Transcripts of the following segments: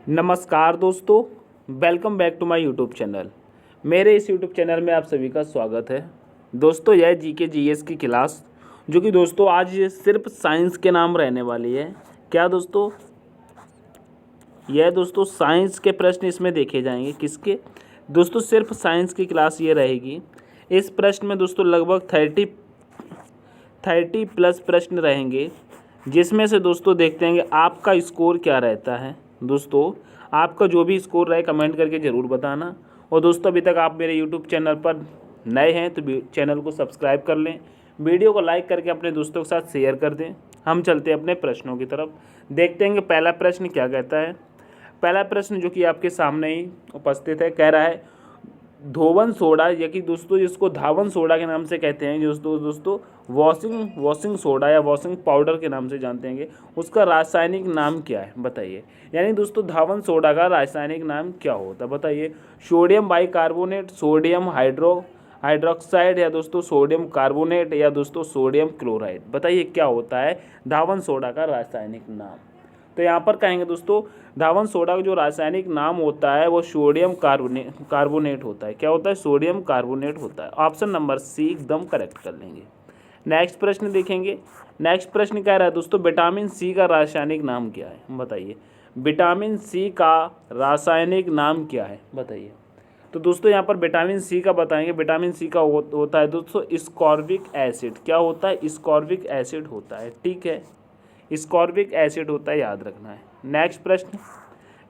नमस्कार दोस्तों, welcome back to my YouTube channel. मेरे इस यूट्यूब चैनल में आप सभी का स्वागत है। दोस्तों यह जीके जीएस की क्लास जो कि दोस्तों आज सिर्फ साइंस के नाम रहने वाली है। क्या दोस्तों? यह दोस्तों साइंस के प्रश्न इसमें देखे जाएंगे। किसके? दोस्तों सिर्फ साइंस की क्लास ये रहेगी। इस प्रश्न में दोस्तों लगभग 30 प्लस प्रश्न रहेंगे, जिसमें से दोस्तों देखते हैं कि आपका स्कोर क्या रहता है। दोस्तों आपका जो भी स्कोर रहे कमेंट करके ज़रूर बताना। और दोस्तों अभी तक आप मेरे यूट्यूब चैनल पर नए हैं तो चैनल को सब्सक्राइब कर लें, वीडियो को लाइक करके अपने दोस्तों के साथ शेयर कर दें। हम चलते हैं अपने प्रश्नों की तरफ। देखते हैं कि पहला प्रश्न क्या कहता है। पहला प्रश्न जो कि आपके सामने ही उपस्थित है, कह रहा है धोवन सोडा, या कि दोस्तों जिसको धावन सोडा के नाम से कहते हैं, दोस्तों वॉशिंग सोडा या वॉशिंग पाउडर के नाम से जानते हैं, उसका रासायनिक नाम क्या है बताइए। यानी दोस्तों धावन सोडा का रासायनिक नाम क्या होता है बताइए। सोडियम बाइकार्बोनेट, सोडियम हाइड्रोक्साइड, या दोस्तों सोडियम कार्बोनेट, या दोस्तों सोडियम क्लोराइड। बताइए क्या होता है धावन सोडा का रासायनिक नाम। तो यहाँ पर कहेंगे दोस्तों धावन सोडा का जो रासायनिक नाम होता है वो सोडियम कार्बोनेट होता है। क्या होता है? सोडियम कार्बोनेट होता है। ऑप्शन नंबर सी एकदम करेक्ट कर लेंगे। नेक्स्ट प्रश्न देखेंगे। नेक्स्ट प्रश्न कह रहा है दोस्तों विटामिन सी का रासायनिक नाम क्या है बताइए। विटामिन सी का रासायनिक नाम क्या है बताइए। तो दोस्तों यहाँ पर विटामिन सी का बताएंगे। विटामिन सी का होता है दोस्तों स्कॉर्बिक एसिड। क्या होता है? स्कॉर्बिक एसिड होता है। ठीक है, स्कॉर्बिक एसिड होता है, याद रखना है। नेक्स्ट प्रश्न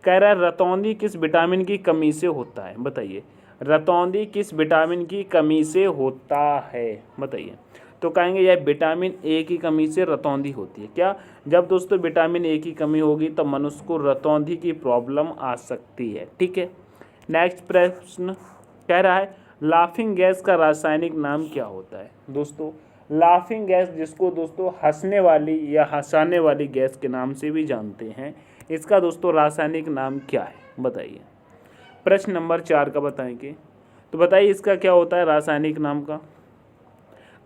कह रहा है रतौंधी किस विटामिन की कमी से होता है बताइए। रतौंधी किस विटामिन की कमी से होता है बताइए। तो कहेंगे यह विटामिन ए की कमी से रतौंधी होती है। क्या? जब दोस्तों विटामिन ए की कमी होगी तब मनुष्य को रतौंधी की प्रॉब्लम आ सकती है। ठीक है। नेक्स्ट प्रश्न कह रहा है लाफिंग गैस का रासायनिक नाम क्या होता है दोस्तों। लाफिंग गैस, जिसको दोस्तों हंसने वाली या हंसाने वाली गैस के नाम से भी जानते हैं, इसका दोस्तों रासायनिक नाम क्या है बताइए। प्रश्न नंबर 4 का बताएंगे। तो बताइए इसका क्या होता है रासायनिक नाम का।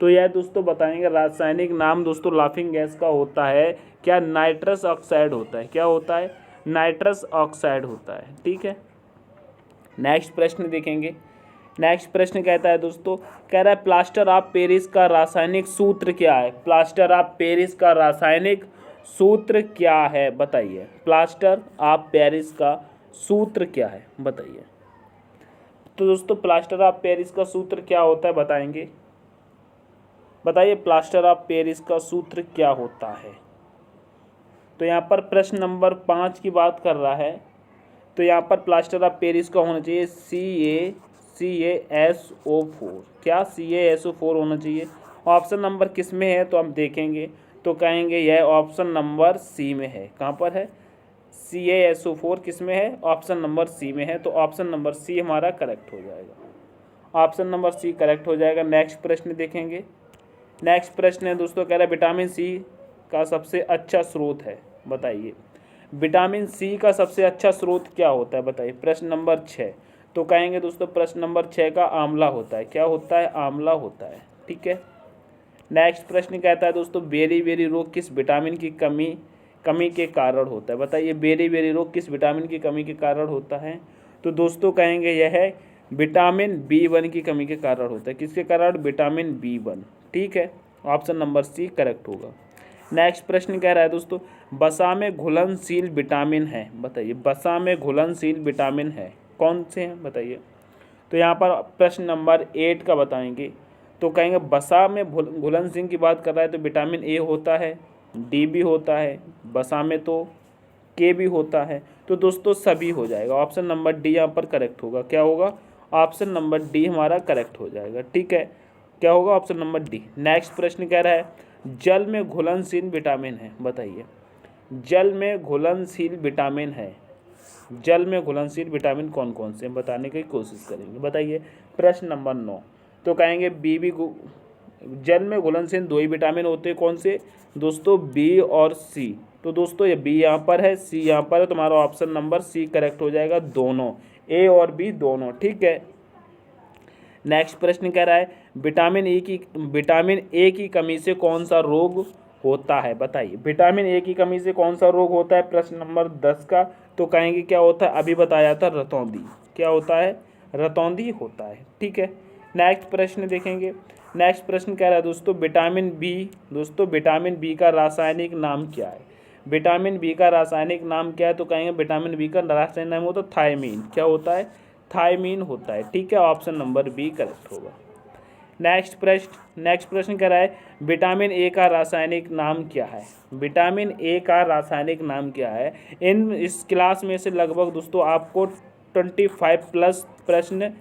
तो यह दोस्तों बताएंगे रासायनिक नाम दोस्तों लाफिंग गैस का होता है क्या? नाइट्रस ऑक्साइड होता है। क्या होता है? नाइट्रस ऑक्साइड होता है। ठीक है। नेक्स्ट प्रश्न देखेंगे। नेक्स्ट प्रश्न कहता है दोस्तों, कह रहा है प्लास्टर ऑफ पेरिस का रासायनिक सूत्र क्या है। प्लास्टर ऑफ पेरिस का रासायनिक सूत्र क्या है बताइए। प्लास्टर ऑफ पेरिस का सूत्र क्या है बताइए। तो दोस्तों प्लास्टर ऑफ पेरिस का सूत्र क्या होता है बताएंगे। बताइए प्लास्टर ऑफ पेरिस का सूत्र क्या होता है। तो यहाँ पर प्रश्न नंबर 5 की बात कर रहा है। तो यहाँ पर प्लास्टर ऑफ पेरिस का होना चाहिए CaSO4। क्या? CaSO4 होना चाहिए। ऑप्शन नंबर किस में है तो हम देखेंगे तो कहेंगे यह ऑप्शन नंबर सी में है। कहाँ पर है? CaSO4 किस में है? ऑप्शन नंबर सी में है। तो ऑप्शन नंबर सी हमारा करेक्ट हो जाएगा। ऑप्शन नंबर सी करेक्ट हो जाएगा। नेक्स्ट प्रश्न देखेंगे। नेक्स्ट प्रश्न है दोस्तों, कह रहा है विटामिन सी का सबसे अच्छा स्रोत है बताइए। विटामिन सी का सबसे अच्छा स्रोत क्या होता है बताइए। प्रश्न नंबर 6। तो कहेंगे दोस्तों प्रश्न नंबर 6 का आंवला होता है। क्या होता है? आंवला होता है। ठीक है। नेक्स्ट प्रश्न कहता है दोस्तों बेरी रोग किस विटामिन की कमी के कारण होता है बताइए। बेरी रोग किस विटामिन की कमी के कारण होता है। तो दोस्तों कहेंगे यह है विटामिन B1 की कमी के कारण होता है। किसके कारण? Vitamin B1। ठीक है। ऑप्शन नंबर सी करेक्ट होगा। नेक्स्ट प्रश्न कह रहा है दोस्तों वसा में घुलनशील विटामिन है बताइए। वसा में घुलनशील विटामिन है कौन से हैं बताइए। तो यहाँ पर प्रश्न नंबर 8 का बताएंगे। तो कहेंगे वसा में घुलनशील की बात कर रहा है तो विटामिन ए होता है, डी भी होता है, वसा में तो के भी होता है। तो दोस्तों सभी हो जाएगा। ऑप्शन नंबर डी यहाँ पर करेक्ट होगा। क्या होगा? ऑप्शन नंबर डी हमारा करेक्ट हो जाएगा। ठीक है। क्या होगा? Option number D. नेक्स्ट प्रश्न कह रहा है जल में घुलनशील विटामिन है बताइए। जल में घुलनशील विटामिन है। जल में घुलनशील विटामिन कौन कौन से बताने की कोशिश करेंगे बताइए। प्रश्न नंबर 9। तो कहेंगे जल में घुलनशील 2 ही विटामिन होते हैं। कौन से दोस्तों? बी और सी। तो दोस्तों ये बी यहाँ पर है, सी यहाँ पर है, तो हमारा ऑप्शन नंबर सी करेक्ट हो जाएगा। दोनों, ए और बी दोनों। ठीक है। नेक्स्ट प्रश्न कह रहा है विटामिन ए की कमी से कौन सा रोग होता है? बताइए। विटामिन ए की कमी से कौन सा रोग होता है? प्रश्न नंबर 10 का। तो कहेंगे क्या होता है? अभी बताया था, रतौंधी। क्या होता है? रतौंधी होता है। ठीक है, नेक्स्ट प्रश्न देखेंगे। नेक्स्ट प्रश्न कह रहा है दोस्तों विटामिन बी। दोस्तों विटामिन बी का रासायनिक नाम क्या है? विटामिन बी का रासायनिक नाम क्या है? तो कहेंगे विटामिन बी का रासायनिक नाम होता है थायमीन। क्या होता है? थायमीन होता है। ठीक है, ऑप्शन नंबर बी करेक्ट होगा। नेक्स्ट प्रश्न कह रहा है विटामिन ए का रासायनिक नाम क्या है? विटामिन ए का रासायनिक नाम क्या है? इस क्लास में से लगभग दोस्तों आपको 25 प्लस प्रश्न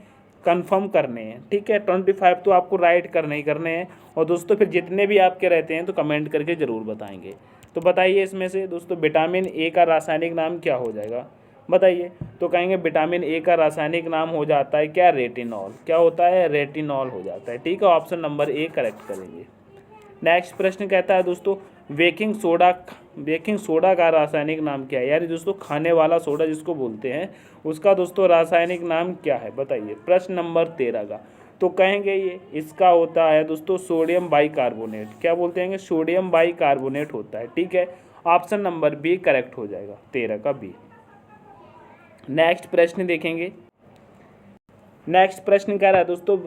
कंफर्म करने हैं। ठीक है, 25 तो आपको राइट करने ही करने हैं। और दोस्तों फिर जितने भी आपके रहते हैं तो कमेंट करके ज़रूर बताएंगे। तो बताइए इसमें से दोस्तों विटामिन ए का रासायनिक नाम क्या हो जाएगा? बताइए। तो कहेंगे विटामिन ए का रासायनिक नाम हो जाता है क्या? रेटिनॉल। क्या होता है? रेटिनॉल हो जाता है। ठीक है, ऑप्शन नंबर ए करेक्ट करेंगे। नेक्स्ट प्रश्न कहता है दोस्तों बेकिंग सोडा का रासायनिक नाम क्या है? यानी दोस्तों खाने वाला सोडा जिसको बोलते हैं, उसका दोस्तों रासायनिक नाम क्या है? बताइए। प्रश्न नंबर 13 का। तो कहेंगे ये इसका होता है दोस्तों सोडियम बाइकार्बोनेट। क्या बोलते हैं? सोडियम बाइकार्बोनेट होता है। ठीक है, ऑप्शन नंबर बी करेक्ट हो जाएगा, 13 का बी। नेक्स्ट प्रश्न देखेंगे। नेक्स्ट प्रश्न कह रहा है दोस्तों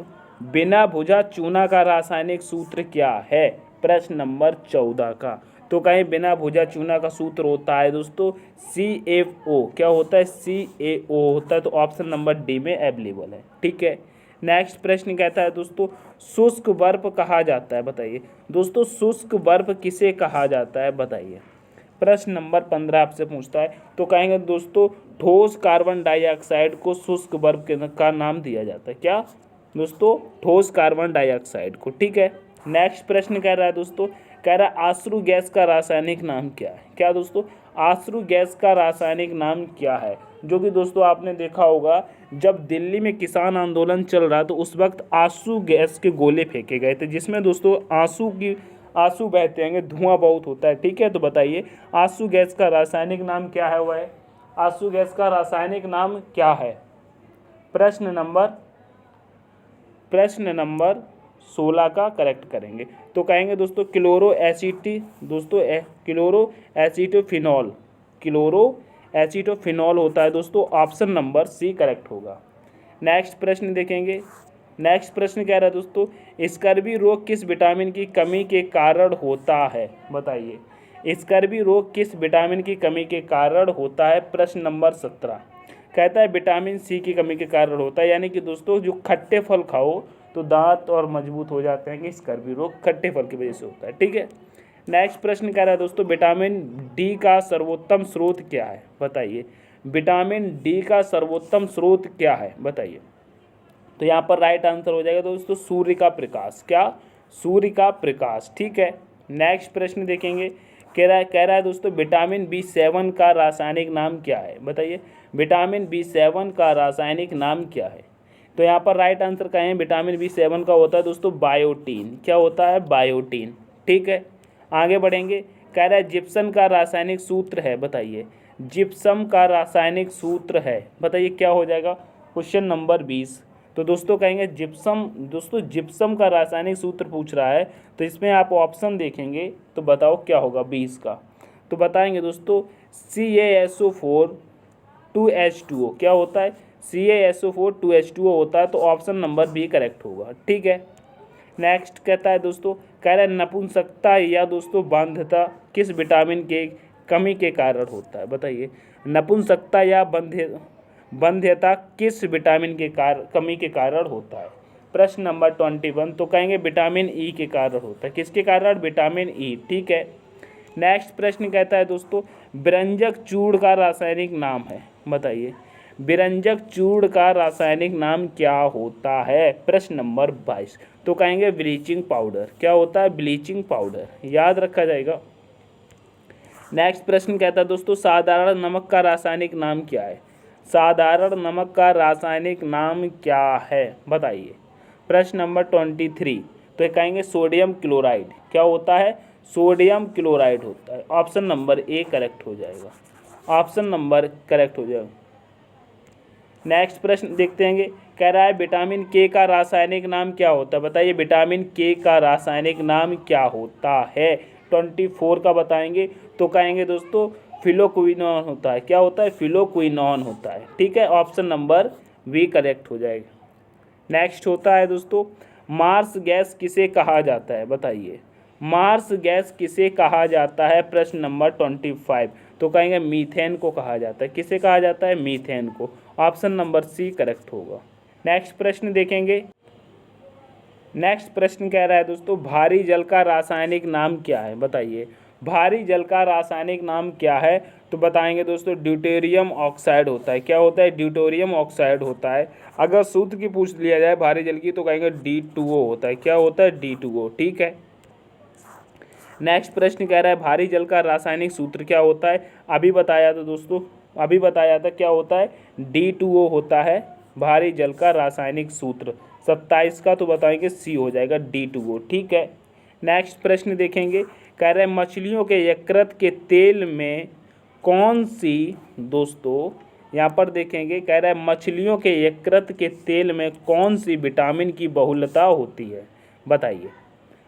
बिना भुजा चूना का रासायनिक सूत्र क्या है? प्रश्न नंबर 14 का। तो कहें बिना भुजा चूना का सूत्र होता है दोस्तों CaO। क्या होता है? CaO होता है। तो ऑप्शन नंबर डी में अवेलेबल है। ठीक है, नेक्स्ट प्रश्न कहता है दोस्तों शुष्क बर्फ कहा जाता है? बताइए दोस्तों शुष्क बर्फ किसे कहा जाता है? बताइए। प्रश्न नंबर 15 आपसे पूछता है। तो कहेंगे दोस्तों ठोस कार्बन डाइऑक्साइड को शुष्क बर्फ का नाम दिया जाता है। क्या दोस्तों? ठोस कार्बन डाइऑक्साइड को। ठीक है, नेक्स्ट प्रश्न कह रहा है दोस्तों, कह रहा है आश्रु गैस का रासायनिक नाम क्या है? क्या दोस्तों? आश्रु गैस का रासायनिक नाम क्या है? जो कि दोस्तों आपने देखा होगा जब दिल्ली में किसान आंदोलन चल रहा तो उस वक्त आंसू गैस के गोले फेंके गए थे, जिसमें दोस्तों आंसू बहते हैं, धुआं बहुत होता है। ठीक है, तो बताइए आंसू गैस का रासायनिक नाम क्या है? वह आंसू गैस का रासायनिक नाम क्या है? प्रश्न नंबर 16 का करेक्ट करेंगे। तो कहेंगे दोस्तों क्लोरो एसिटोफिनॉल होता है दोस्तों, ऑप्शन नंबर सी करेक्ट होगा। नेक्स्ट प्रश्न देखेंगे। नेक्स्ट प्रश्न कह रहा है दोस्तों स्कर्वी रोग किस विटामिन की कमी के कारण होता है? बताइए स्कर्वी रोग किस विटामिन की कमी के कारण होता है? प्रश्न नंबर 17 कहता है विटामिन सी की कमी के कारण होता है। यानी कि दोस्तों जो खट्टे फल खाओ तो दांत और मजबूत हो जाते हैं कि स्कर्वी रोग खट्टे फल की वजह से होता है। ठीक है, नेक्स्ट प्रश्न कह रहा है दोस्तों विटामिन डी का सर्वोत्तम स्रोत क्या है? बताइए विटामिन डी का सर्वोत्तम स्रोत क्या है? बताइए। तो यहाँ पर राइट आंसर हो जाएगा दोस्तों सूर्य का प्रकाश। क्या? सूर्य का प्रकाश। ठीक है, नेक्स्ट प्रश्न देखेंगे। कह रहा है दोस्तों विटामिन B7 का रासायनिक नाम क्या है? बताइए विटामिन B7 का रासायनिक नाम क्या है? तो यहाँ पर राइट आंसर कहें विटामिन B7 का होता है दोस्तों बायोटीन। क्या होता है? बायोटीन। ठीक है, आगे बढ़ेंगे। कह रहा है जिप्सम का रासायनिक सूत्र है? बताइए जिप्सम का रासायनिक सूत्र है, बताइए क्या हो जाएगा? Question number 20। तो दोस्तों कहेंगे जिप्सम का रासायनिक सूत्र पूछ रहा है, तो इसमें आप ऑप्शन देखेंगे तो बताओ क्या होगा 20 का। तो बताएंगे दोस्तों CaSO4 2H2O। क्या होता है? CaSO4 2H2O होता है। तो ऑप्शन नंबर बी करेक्ट होगा। ठीक है, नेक्स्ट कहता है दोस्तों कह रहा है नपुंसकता या दोस्तों बांध्यता किस विटामिन के कमी के कारण होता है? बताइए नपुंसकता या बंध्यता किस विटामिन के कमी के कारण होता है? प्रश्न नंबर 21। तो कहेंगे विटामिन ई के कारण होता है। किसके कारण? Vitamin E. ठीक है, नेक्स्ट प्रश्न कहता है दोस्तों बिरंजक चूर्ण का रासायनिक नाम है? बताइए बिरंजक चूर्ण का रासायनिक नाम क्या होता है? प्रश्न नंबर 22। तो कहेंगे ब्लीचिंग पाउडर। क्या होता है? ब्लीचिंग पाउडर, याद रखा जाएगा। नेक्स्ट प्रश्न कहता है दोस्तों साधारण नमक का रासायनिक नाम क्या है? साधारण नमक का रासायनिक नाम क्या है? बताइए। प्रश्न नंबर 23। तो कहेंगे सोडियम क्लोराइड। क्या होता है? सोडियम क्लोराइड होता है। ऑप्शन नंबर ए करेक्ट हो जाएगा, ऑप्शन नंबर करेक्ट हो जाएगा। नेक्स्ट प्रश्न देखते हैं। कह रहा है विटामिन के का रासायनिक नाम क्या होता है? बताइए विटामिन के का रासायनिक नाम क्या होता है? 24 का बताएंगे तो कहेंगे दोस्तों फिलोक्विनोन होता है। क्या होता है? फिलोक्विनोन होता है। ठीक है, ऑप्शन नंबर बी करेक्ट हो जाएगा। नेक्स्ट होता है दोस्तों मार्स गैस किसे कहा जाता है? बताइए, मार्स गैस किसे कहा जाता है? प्रश्न नंबर 25 तो कहेंगे मीथेन को कहा जाता है। किसे कहा जाता है? मीथेन को। ऑप्शन नंबर सी करेक्ट होगा। नेक्स्ट प्रश्न देखेंगे। नेक्स्ट प्रश्न कह रहा है दोस्तों भारी जल का रासायनिक नाम क्या है? बताइए, भारी जल का रासायनिक नाम क्या है? तो बताएंगे दोस्तों ड्यूटेरियम ऑक्साइड होता है। क्या होता है? ड्यूटेरियम ऑक्साइड होता है। अगर सूत्र की पूछ लिया जाए भारी जल की तो कहेंगे D2O होता है। क्या होता है? D2O। ठीक है, नेक्स्ट प्रश्न कह रहा है भारी जल का रासायनिक सूत्र क्या होता है? अभी बताया था दोस्तों, अभी बताया था क्या होता है? D2O होता है भारी जल का रासायनिक सूत्र। 27 का तो बताएंगे सी हो जाएगा D2O। ठीक है, नेक्स्ट प्रश्न देखेंगे। कह रहे हैं मछलियों के यकृत के तेल में कौन सी, दोस्तों यहाँ पर देखेंगे, कह रहा है मछलियों के यकृत के तेल में कौन सी विटामिन की बहुलता होती है? बताइए,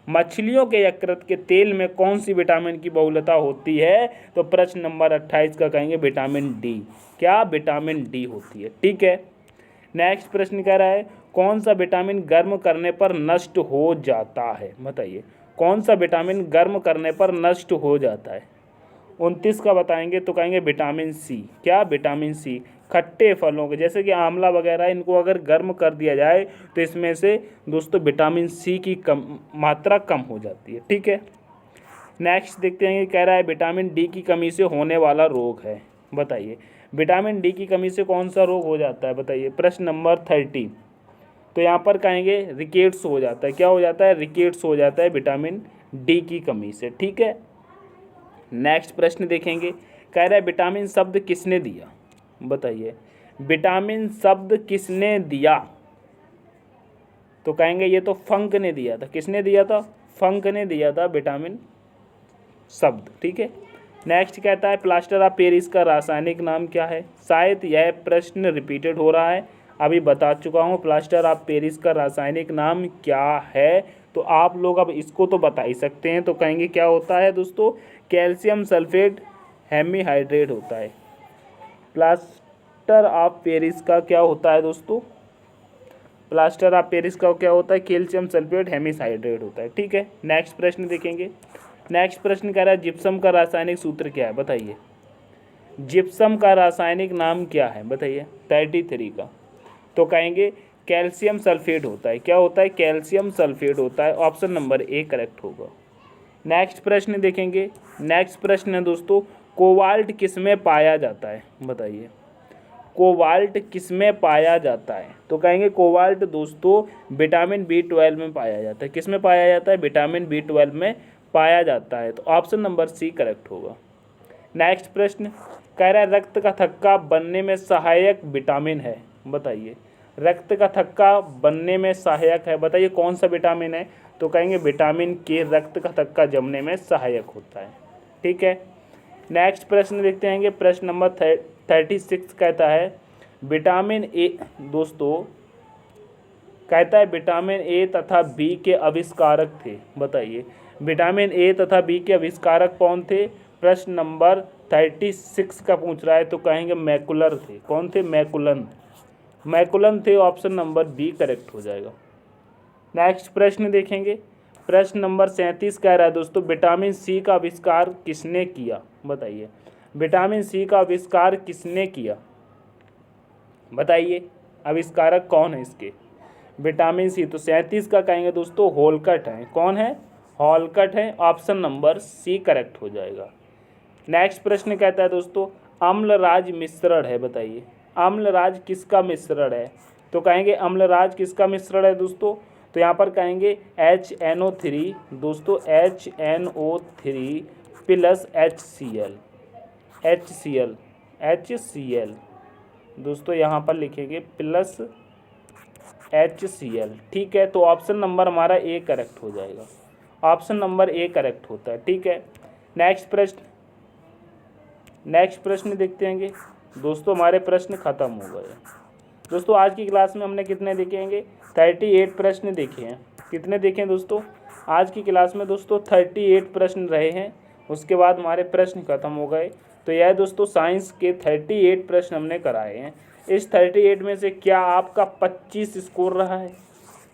मछलियों के यकृत के तेल में कौन सी विटामिन की बहुलता होती है? तो प्रश्न नंबर 28 का कहेंगे विटामिन डी। क्या? विटामिन डी होती है। ठीक है, नेक्स्ट प्रश्न कह रहा है कौन सा विटामिन गर्म करने पर नष्ट हो जाता है? बताइए, कौन सा विटामिन गर्म करने पर नष्ट हो जाता है? 29 का बताएंगे तो कहेंगे विटामिन सी। क्या? Vitamin C. खट्टे फलों के जैसे कि आंवला वगैरह, इनको अगर गर्म कर दिया जाए तो इसमें से दोस्तों विटामिन सी की मात्रा कम हो जाती है। ठीक है, नेक्स्ट देखते हैं। कह रहा है विटामिन डी की कमी से होने वाला रोग है। बताइए, विटामिन डी की कमी से कौन सा रोग हो जाता है? बताइए, प्रश्न नंबर 30 तो यहाँ पर कहेंगे रिकेट्स हो जाता है। क्या हो जाता है? रिकेट्स हो जाता है विटामिन डी की कमी से। ठीक है, नेक्स्ट प्रश्न देखेंगे। कह रहा है विटामिन शब्द किसने दिया? बताइए, विटामिन शब्द किसने दिया? तो कहेंगे ये तो फंक ने दिया था। किसने दिया था? फंक ने दिया था विटामिन शब्द। ठीक है, नेक्स्ट कहता है प्लास्टर ऑफ पेरिस का रासायनिक नाम क्या है? शायद यह प्रश्न रिपीटेड हो रहा है, अभी बता चुका हूँ प्लास्टर ऑफ पेरिस का रासायनिक नाम क्या है। तो आप लोग अब इसको तो बता ही सकते हैं, तो कहेंगे क्या होता है दोस्तों? कैल्शियम सल्फेट हेमीहाइड्रेट होता है। प्लास्टर ऑफ पेरिस का क्या होता है दोस्तों? प्लास्टर ऑफ पेरिस का क्या होता है? कैल्शियम सल्फेट हेमीहाइड्रेट होता है। ठीक है, नेक्स्ट प्रश्न देखेंगे। नेक्स्ट प्रश्न कह रहा है जिप्सम का रासायनिक सूत्र क्या है? बताइए, जिप्सम का रासायनिक नाम क्या है? बताइए, 33 का तो कहेंगे कैल्शियम सल्फेट होता है। क्या होता है? कैल्शियम सल्फेट होता है। ऑप्शन नंबर ए करेक्ट होगा। नेक्स्ट प्रश्न देखेंगे। नेक्स्ट प्रश्न है दोस्तों कोबाल्ट किस में पाया जाता है? बताइए, कोबाल्ट किस में पाया जाता है? तो कहेंगे कोबाल्ट दोस्तों विटामिन B12 में पाया जाता है। किस में पाया जाता है? विटामिन B12 में पाया जाता है। तो ऑप्शन नंबर सी करेक्ट होगा। नेक्स्ट प्रश्न कह रहा है रक्त का थक्का बनने में सहायक विटामिन है। बताइए, रक्त का थक्का बनने में सहायक है, बताइए कौन सा विटामिन है? तो कहेंगे विटामिन के रक्त का थक्का जमने में सहायक होता है। ठीक है, नेक्स्ट प्रश्न देखते हैं। प्रश्न नंबर 36 कहता है विटामिन ए, दोस्तों कहता है विटामिन ए तथा बी के आविष्कारक थे। बताइए, विटामिन ए तथा बी के आविष्कारक कौन थे? प्रश्न नंबर 36 का पूछ रहा है, तो कहेंगे मैकुलर थे। कौन थे? मैकुलन, मैकुलन थे। ऑप्शन नंबर बी करेक्ट हो जाएगा। नेक्स्ट प्रश्न देखेंगे। प्रश्न नंबर 37 कह रहा है दोस्तों विटामिन सी का आविष्कार किसने किया? बताइए, विटामिन सी का आविष्कार किसने किया? बताइए, आविष्कारक कौन है इसके? विटामिन सी तो 37 का कहेंगे दोस्तों होलकट है। कौन है? हॉलकट है। ऑप्शन नंबर सी करेक्ट हो जाएगा। नेक्स्ट प्रश्न कहता है दोस्तों अम्लराज मिश्रण है। बताइए, अम्लराज किसका मिश्रण है? तो कहेंगे अम्लराज किसका मिश्रण है दोस्तों? तो यहाँ पर कहेंगे HNO3 दोस्तों, HNO3 प्लस HCl दोस्तों, यहाँ पर लिखेंगे प्लस HCl। ठीक है, तो ऑप्शन नंबर हमारा ए करेक्ट हो जाएगा। ऑप्शन नंबर ए करेक्ट होता है। ठीक है, नेक्स्ट प्रश्न देखते हैं दोस्तों। हमारे प्रश्न खत्म हो गए दोस्तों। आज की क्लास में हमने कितने देखेंगे? 38 प्रश्न देखे हैं। कितने देखे हैं दोस्तों? आज की क्लास में दोस्तों 38 प्रश्न रहे हैं, उसके बाद हमारे प्रश्न खत्म हो गए। तो यह दोस्तों साइंस के 38 प्रश्न हमने कराए हैं। इस 38 में से क्या आपका 25 स्कोर रहा है?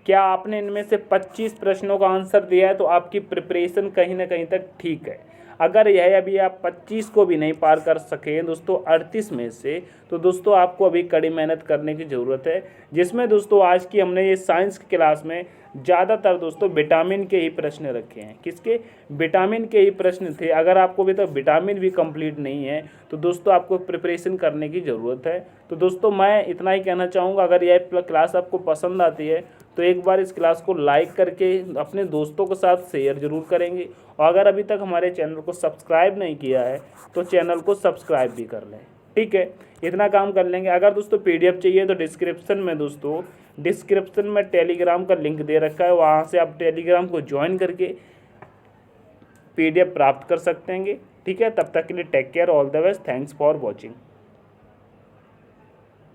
क्या आपने इनमें से 25 प्रश्नों का आंसर दिया है तो आपकी प्रिपरेशन कहीं ना कहीं तक ठीक है। अगर यह अभी आप 25 को भी नहीं पार कर सके दोस्तों 38 में से, तो दोस्तों आपको अभी कड़ी मेहनत करने की ज़रूरत है। जिसमें दोस्तों आज की हमने ये साइंस की क्लास में ज़्यादातर दोस्तों विटामिन के ही प्रश्न रखे हैं। किसके? विटामिन के ही प्रश्न थे। अगर आपको अभी तक विटामिन भी कंप्लीट नहीं है तो दोस्तों आपको प्रिपरेशन करने की ज़रूरत है। तो दोस्तों मैं इतना ही कहना चाहूँगा, अगर यह क्लास आपको पसंद आती है तो एक बार इस क्लास को लाइक करके अपने दोस्तों के साथ शेयर जरूर करेंगे। और अगर अभी तक हमारे चैनल को सब्सक्राइब नहीं किया है तो चैनल को सब्सक्राइब भी कर लें। ठीक है, इतना काम कर लेंगे। अगर दोस्तों पीडीएफ चाहिए तो डिस्क्रिप्शन में टेलीग्राम का लिंक दे रखा है, वहाँ से आप टेलीग्राम को ज्वाइन करके पीडीएफ प्राप्त कर सकते हैं। ठीक है, तब तक के लिए take care, all the best, thanks for watching.